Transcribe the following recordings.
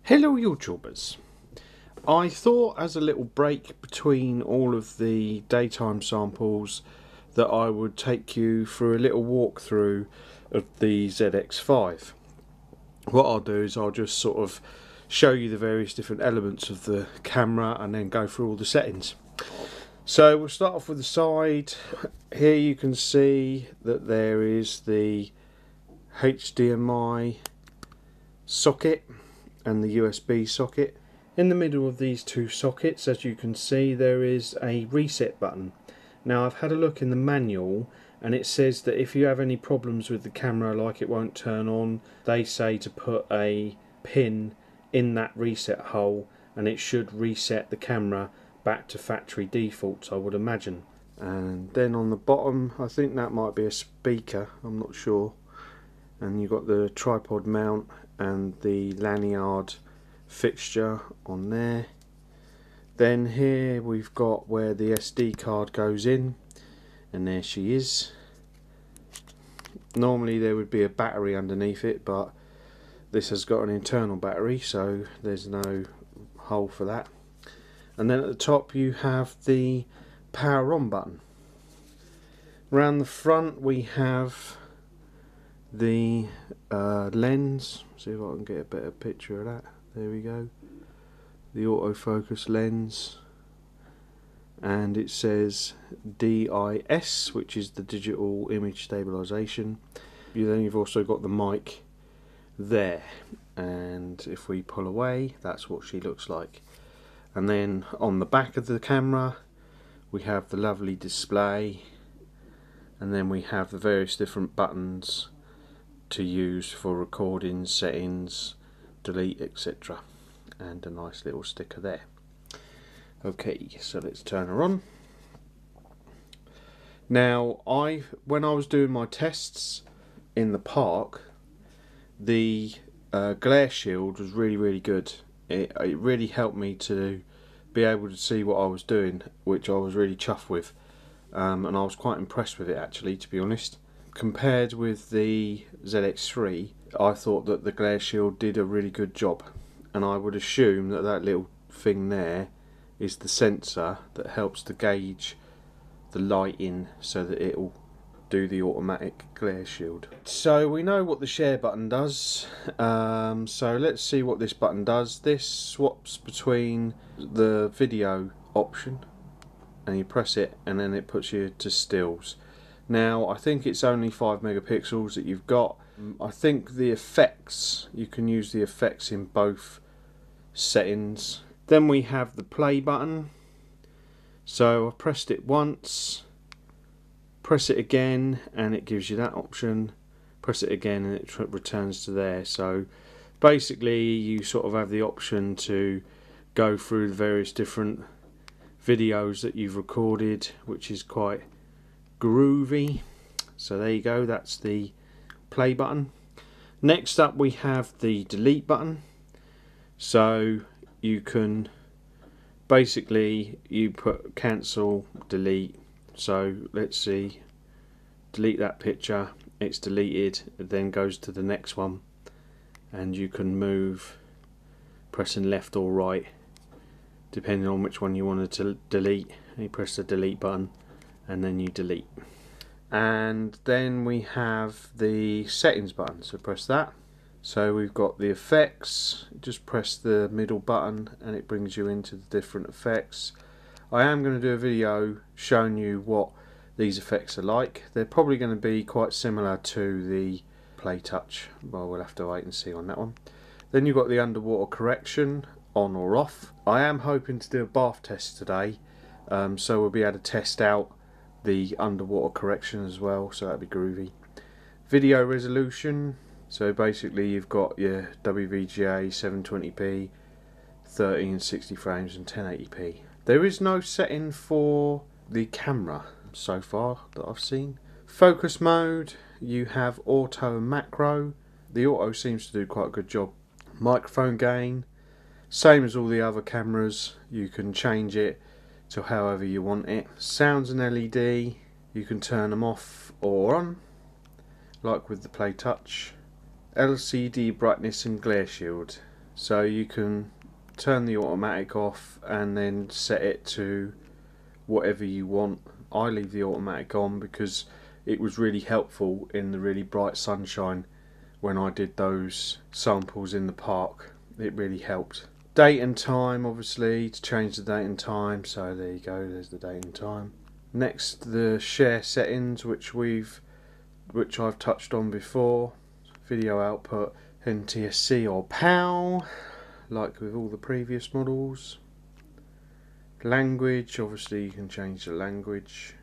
Hello YouTubers. I thought as a little break between all of the daytime samples that I would take you through a little walkthrough of the ZX5. What I'll do is I'll just sort of show you the various different elements of the camera and then go through all the settings. So we'll start off with the side. Here you can see that there is the HDMI socket and the USB socket. In the middle of these two sockets, as you can see, there is a reset button. Now I've had a look in the manual and it says that if you have any problems with the camera, like it won't turn on, they say to put a pin in that reset hole and it should reset the camera back to factory defaults, I would imagine. And then on the bottom, I think that might be a speaker, I'm not sure. And you've got the tripod mount and the lanyard fixture on there. Then here we've got where the SD card goes in, and there she is. Normally there would be a battery underneath it, but this has got an internal battery, so there's no hole for that. And then at the top you have the power on button. Around the front we have the lens. See if I can get a better picture of that. There we go. The autofocus lens, and it says DIS, which is the digital image stabilization. Then you've also got the mic there, and if we pull away, that's what she looks like. And then on the back of the camera we have the lovely display, and then we have the various different buttons to use for recording, settings, delete, etc. And a nice little sticker there. Okay, so let's turn her on. Now when I was doing my tests in the park, the glare shield was really good. It really helped me to be able to see what I was doing, which I was really chuffed with, and I was quite impressed with it actually, to be honest. Compared with the ZX3, I thought that the glare shield did a really good job, and I would assume that that little thing there is the sensor that helps to gauge the lighting so that it will do the automatic glare shield. So we know what the share button does, so let's see what this button does. This swaps between the video option, and you press it and then it puts you to stills. Now I think it's only 5 megapixels that you've got. I think the effects, you can use the effects in both settings. Then we have the play button. So I pressed it once, press it again and it gives you that option, press it again and it returns to there. So basically you sort of have the option to go through the various different videos that you've recorded, which is quite groovy. So there you go, that's the play button. Next up we have the delete button. So you can basically you put cancel, delete. So let's see, delete that picture, it's deleted, it then goes to the next one, and you can move pressing left or right depending on which one you wanted to delete. You press the delete button and then you delete. And then we have the settings button, so press that. So we've got the effects, just press the middle button and it brings you into the different effects. I am going to do a video showing you what these effects are like. They're probably going to be quite similar to the Play Touch, well, we'll have to wait and see on that one. Then you've got the underwater correction, on or off. I am hoping to do a bath test today, so we'll be able to test out the underwater correction as well, so that'd be groovy. Video resolution, so basically you've got your WVGA, 720p, 30 and 60 frames and 1080p. There is no setting for the camera so far that I've seen. Focus mode, you have auto and macro. The auto seems to do quite a good job. Microphone gain, same as all the other cameras, you can change it to however you want it. Sounds and LED, you can turn them off or on, like with the Play Touch. LCD brightness and glare shield, So you can turn the automatic off and then set it to whatever you want. I leave the automatic on because it was really helpful in the really bright sunshine when I did those samples in the park. It really helped. Date and time, obviously, to change the date and time. So there you go, there's the date and time. Next, the share settings, which I've touched on before. Video output, NTSC or PAL, like with all the previous models. Language, obviously you can change the language.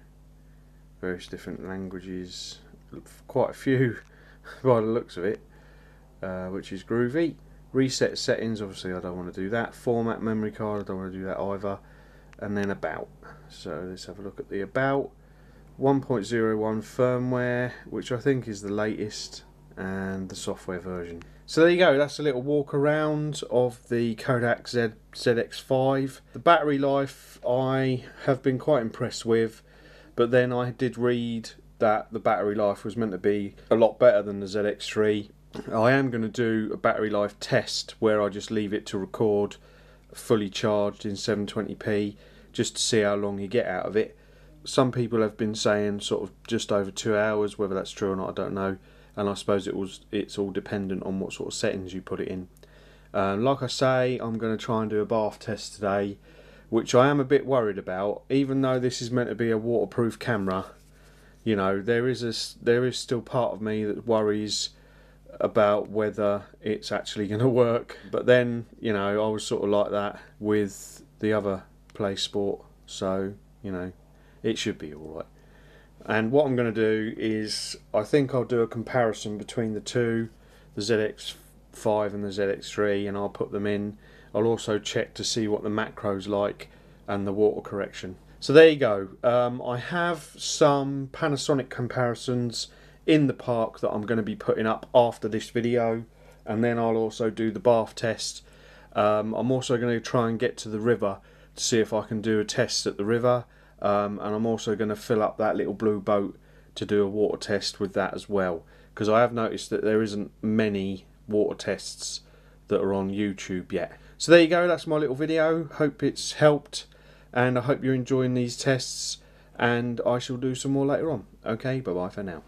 Various different languages, quite a few by the looks of it, which is groovy. Reset settings, obviously I don't want to do that. Format memory card, I don't want to do that either. And then about. So let's have a look at the about. 1.01 firmware, which I think is the latest, and the software version. So there you go, that's a little walk around of the Kodak ZX5. The battery life I have been quite impressed with, but then I did read that the battery life was meant to be a lot better than the ZX3. I am going to do a battery life test where I just leave it to record fully charged in 720p just to see how long you get out of it. Some people have been saying sort of just over 2 hours. Whether that's true or not, I don't know. And I suppose it's all dependent on what sort of settings you put it in. Like I say, I'm going to try and do a bath test today, which I am a bit worried about. Even though this is meant to be a waterproof camera, you know, there is still part of me that worries about whether it's actually going to work. But then, you know, I was sort of like that with the other playsport, so you know, it should be alright. And what I'm going to do is, I think I'll do a comparison between the two, the ZX5 and the ZX3, and I'll put them in. I'll also check to see what the macro's like and the water correction. So there you go. I have some Panasonic comparisons in the park that I'm going to be putting up after this video, and then I'll also do the bath test. I'm also going to try and get to the river to see if I can do a test at the river. And I'm also going to fill up that little blue boat to do a water test with that as well, because I have noticed that there isn't many water tests that are on YouTube yet. So there you go, that's my little video. Hope it's helped, and I hope you're enjoying these tests, and I shall do some more later on. Okay, bye bye for now.